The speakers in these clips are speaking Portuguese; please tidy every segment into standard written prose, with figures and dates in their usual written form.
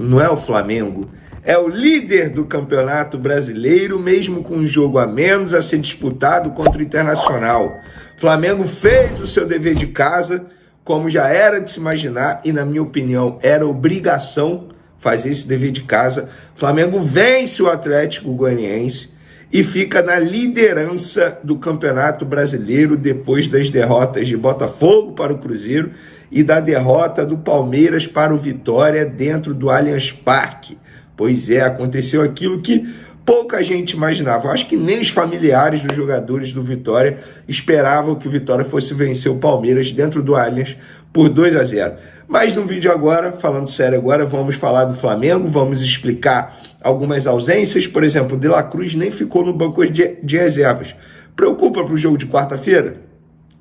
não é o Flamengo, é o líder do Campeonato Brasileiro, mesmo com um jogo a menos a ser disputado contra o Internacional. O Flamengo fez o seu dever de casa, como já era de se imaginar, e na minha opinião era obrigação fazer esse dever de casa. O Flamengo vence o Atlético Goianiense e fica na liderança do Campeonato Brasileiro depois das derrotas de Botafogo para o Cruzeiro e da derrota do Palmeiras para o Vitória dentro do Allianz Parque. Pois é, aconteceu aquilo que pouca gente imaginava. Eu acho que nem os familiares dos jogadores do Vitória esperavam que o Vitória fosse vencer o Palmeiras dentro do Allianz por 2-0. Mas no vídeo agora, falando sério agora, vamos falar do Flamengo, vamos explicar algumas ausências. Por exemplo, o De La Cruz nem ficou no banco de reservas. Preocupa para o jogo de quarta-feira?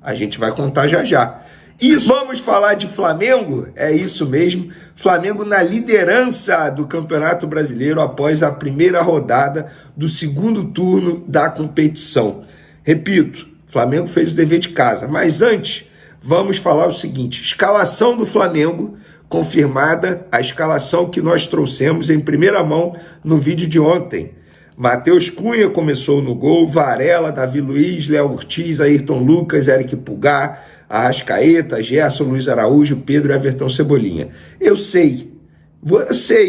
A gente vai contar já já. Isso, vamos falar de Flamengo? É isso mesmo. Flamengo na liderança do Campeonato Brasileiro após a primeira rodada do segundo turno da competição. Repito, Flamengo fez o dever de casa. Mas antes, vamos falar o seguinte: escalação do Flamengo confirmada, a escalação que nós trouxemos em primeira mão no vídeo de ontem. Matheus Cunha começou no gol, Varela, Davi Luiz, Léo Ortiz, Ayrton Lucas, Eric Pulgar, Arrascaeta, Gerson, Luiz Araújo, Pedro e Everton Cebolinha. Eu sei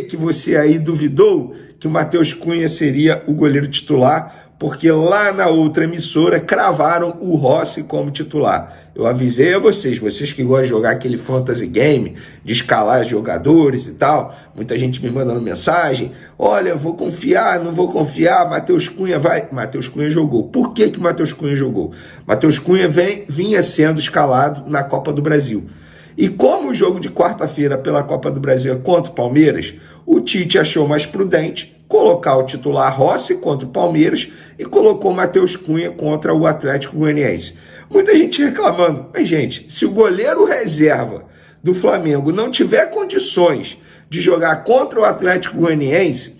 que você aí duvidou que o Matheus Cunha seria o goleiro titular, porque lá na outra emissora cravaram o Rossi como titular. Eu avisei a vocês que gostam de jogar aquele fantasy game, de escalar jogadores e tal, muita gente me mandando mensagem, olha, vou confiar, não vou confiar, Matheus Cunha vai. Matheus Cunha jogou. Por que Matheus Cunha jogou? Matheus Cunha vinha sendo escalado na Copa do Brasil. E como o jogo de quarta-feira pela Copa do Brasil é contra o Palmeiras, o Tite achou mais prudente colocar o titular Rossi contra o Palmeiras e colocou o Matheus Cunha contra o Atlético Goianiense. Muita gente reclamando, mas gente, se o goleiro reserva do Flamengo não tiver condições de jogar contra o Atlético Goianiense,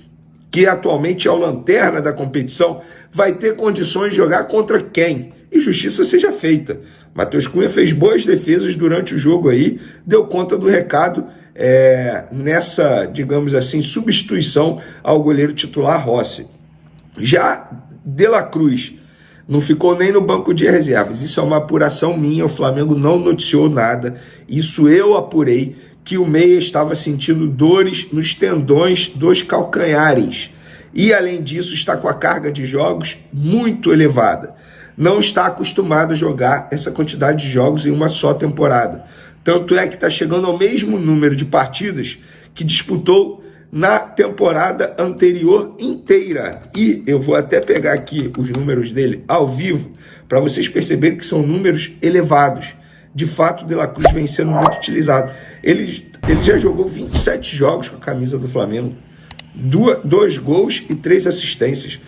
que atualmente é o lanterna da competição, vai ter condições de jogar contra quem? E justiça seja feita. Matheus Cunha fez boas defesas durante o jogo aí, deu conta do recado nessa, digamos assim, substituição ao goleiro titular Rossi. Já De La Cruz não ficou nem no banco de reservas. Isso é uma apuração minha, o Flamengo não noticiou nada. Isso eu apurei, que o meia estava sentindo dores nos tendões dos calcanhares. E, além disso, está com a carga de jogos muito elevada. Não está acostumado a jogar essa quantidade de jogos em uma só temporada. Tanto é que está chegando ao mesmo número de partidas que disputou na temporada anterior inteira. E eu vou até pegar aqui os números dele ao vivo para vocês perceberem que são números elevados. De fato, o De La Cruz vem sendo muito utilizado. Ele já jogou 27 jogos com a camisa do Flamengo, 2 gols e 3 assistências.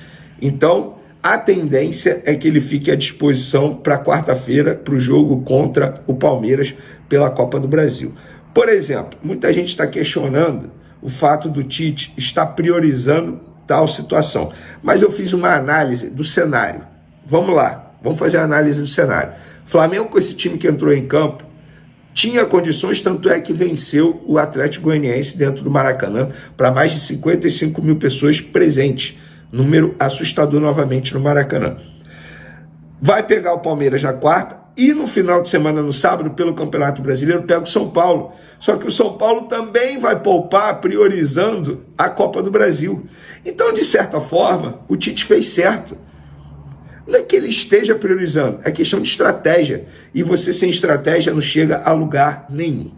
Então, a tendência é que ele fique à disposição para quarta-feira, para o jogo contra o Palmeiras pela Copa do Brasil. Por exemplo, muita gente está questionando o fato do Tite estar priorizando tal situação. Mas eu fiz uma análise do cenário. Vamos lá, vamos fazer a análise do cenário. Flamengo, com esse time que entrou em campo, tinha condições, tanto é que venceu o Atlético Goianiense dentro do Maracanã para mais de 55 mil pessoas presentes. Número assustador novamente no Maracanã. Vai pegar o Palmeiras na quarta e no final de semana, no sábado, pelo Campeonato Brasileiro, pega o São Paulo. Só que o São Paulo também vai poupar, priorizando a Copa do Brasil. Então, de certa forma, o Tite fez certo. Não é que ele esteja priorizando, é questão de estratégia. E você sem estratégia não chega a lugar nenhum.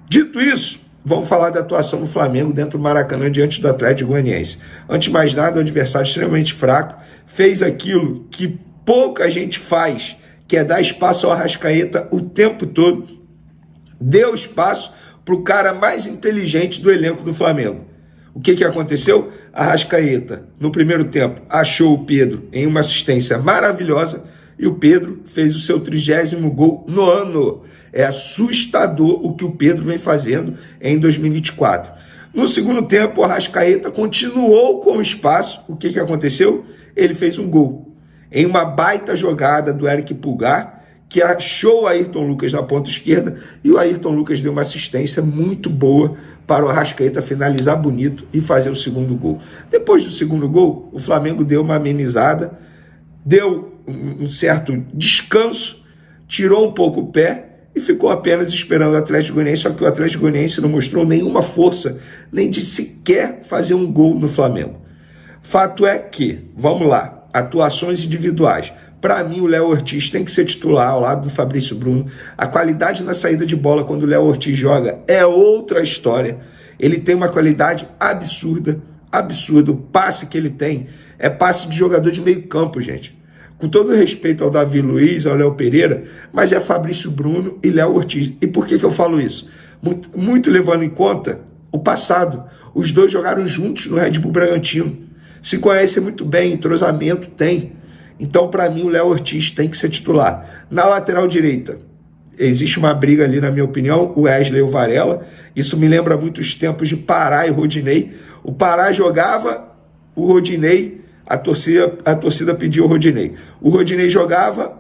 Dito isso, vamos falar da atuação do Flamengo dentro do Maracanã diante do Atlético Goianiense. Antes de mais nada, o adversário extremamente fraco fez aquilo que pouca gente faz, que é dar espaço ao Arrascaeta o tempo todo. Deu espaço para o cara mais inteligente do elenco do Flamengo. O que aconteceu? Arrascaeta, no primeiro tempo, achou o Pedro em uma assistência maravilhosa e o Pedro fez o seu 30º gol no ano. É assustador o que o Pedro vem fazendo em 2024. No segundo tempo, o Arrascaeta continuou com o espaço. O que aconteceu? Ele fez um gol em uma baita jogada do Eric Pulgar, que achou o Ayrton Lucas na ponta esquerda, e o Ayrton Lucas deu uma assistência muito boa para o Arrascaeta finalizar bonito e fazer o segundo gol. Depois do segundo gol, o Flamengo deu uma amenizada, deu um certo descanso, tirou um pouco o pé e ficou apenas esperando o Atlético Goianiense, só que o Atlético Goianiense não mostrou nenhuma força, nem de sequer fazer um gol no Flamengo. Fato é que, vamos lá, atuações individuais. Para mim, o Léo Ortiz tem que ser titular ao lado do Fabrício Bruno. A qualidade na saída de bola quando o Léo Ortiz joga é outra história. Ele tem uma qualidade absurda, absurda. O passe que ele tem é passe de jogador de meio campo, gente. Com todo respeito ao Davi Luiz, ao Léo Pereira, mas é Fabrício Bruno e Léo Ortiz. E por que eu falo isso? Muito levando em conta o passado. Os dois jogaram juntos no Red Bull Bragantino. Se conhecem muito bem, entrosamento tem. Então, para mim, o Léo Ortiz tem que ser titular. Na lateral direita, existe uma briga ali, na minha opinião, o Wesley e o Varela. Isso me lembra muito os tempos de Pará e Rodinei. O Pará jogava, o Rodinei, a torcida pediu o Rodinei. O Rodinei jogava,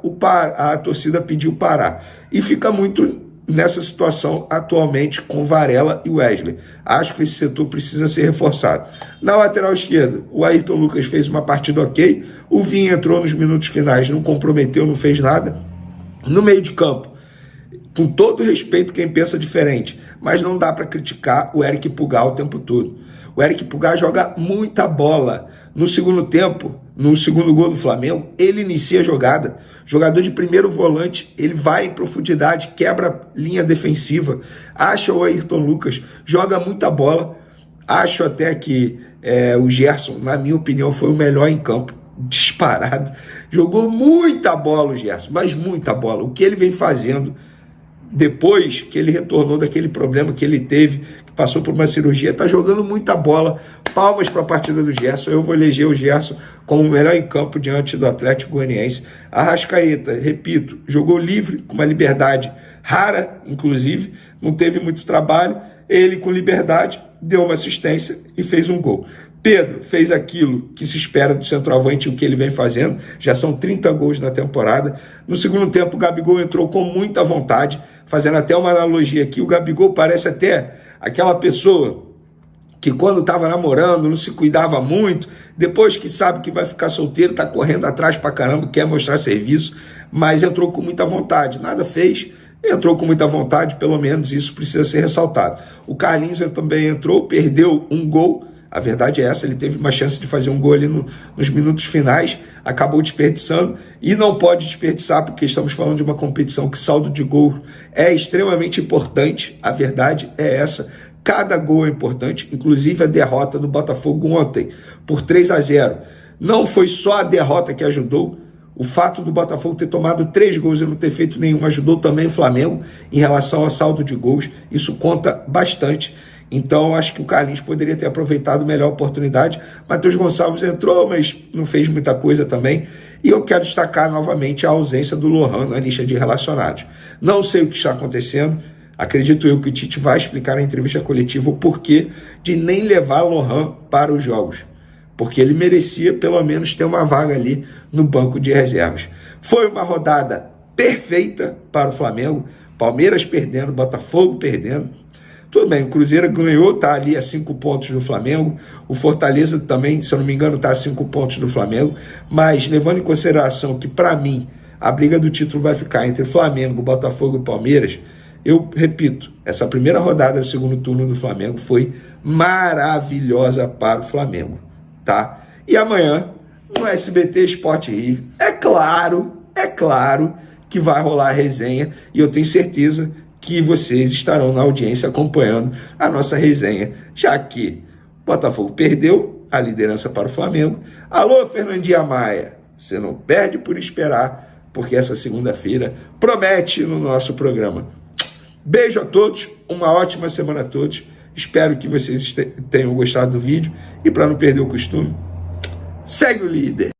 a torcida pediu o Pará. E fica muito nessa situação atualmente com Varela e Wesley. Acho que esse setor precisa ser reforçado. Na lateral esquerda, o Ayrton Lucas fez uma partida ok, o Vinha entrou nos minutos finais, não comprometeu, não fez nada. No meio de campo, com todo respeito quem pensa diferente, mas não dá para criticar o Eric Pulgar o tempo todo. O Eric Pulgar joga muita bola. No segundo tempo, no segundo gol do Flamengo, ele inicia a jogada. Jogador de primeiro volante, ele vai em profundidade, quebra linha defensiva, acha o Ayrton Lucas, joga muita bola. Acho até que o Gerson, na minha opinião, foi o melhor em campo, disparado. Jogou muita bola o Gerson, mas muita bola. O que ele vem fazendo depois que ele retornou daquele problema que ele teve, que passou por uma cirurgia, tá jogando muita bola. Palmas para a partida do Gerson. Eu vou eleger o Gerson como o melhor em campo diante do Atlético Goianiense. Arrascaeta, repito, jogou livre, com uma liberdade rara, inclusive, não teve muito trabalho. Ele, com liberdade, deu uma assistência e fez um gol. Pedro fez aquilo que se espera do centroavante, o que ele vem fazendo. Já são 30 gols na temporada. No segundo tempo, o Gabigol entrou com muita vontade, fazendo até uma analogia aqui. O Gabigol parece até aquela pessoa que quando estava namorando não se cuidava muito, depois que sabe que vai ficar solteiro, está correndo atrás pra caramba, quer mostrar serviço, mas entrou com muita vontade. Nada fez, entrou com muita vontade, pelo menos isso precisa ser ressaltado. O Carlinhos também entrou, perdeu um gol. A verdade é essa, ele teve uma chance de fazer um gol ali nos minutos finais, acabou desperdiçando e não pode desperdiçar porque estamos falando de uma competição que saldo de gol é extremamente importante, a verdade é essa. Cada gol é importante, inclusive a derrota do Botafogo ontem, por 3-0. Não foi só a derrota que ajudou, o fato do Botafogo ter tomado 3 gols e não ter feito nenhum ajudou também o Flamengo em relação ao saldo de gols, isso conta bastante. Então, acho que o Carlinhos poderia ter aproveitado melhor a oportunidade. Matheus Gonçalves entrou, mas não fez muita coisa também. E eu quero destacar novamente a ausência do Lohan na lista de relacionados. Não sei o que está acontecendo. Acredito eu que o Tite vai explicar na entrevista coletiva o porquê de nem levar Lohan para os jogos. Porque ele merecia pelo menos ter uma vaga ali no banco de reservas. Foi uma rodada perfeita para o Flamengo. Palmeiras perdendo, Botafogo perdendo. Tudo bem, o Cruzeiro ganhou, está ali a 5 pontos do Flamengo. O Fortaleza também, se eu não me engano, está a 5 pontos do Flamengo. Mas, levando em consideração que, para mim, a briga do título vai ficar entre Flamengo, Botafogo e Palmeiras, eu repito, essa primeira rodada do segundo turno do Flamengo foi maravilhosa para o Flamengo, tá? E amanhã, no SBT Sport Rio, é claro que vai rolar a resenha e eu tenho certeza que vocês estarão na audiência acompanhando a nossa resenha, já que o Botafogo perdeu a liderança para o Flamengo. Alô, Fernandinha Maia, você não perde por esperar, porque essa segunda-feira promete no nosso programa. Beijo a todos, uma ótima semana a todos. Espero que vocês tenham gostado do vídeo e para não perder o costume, segue o líder.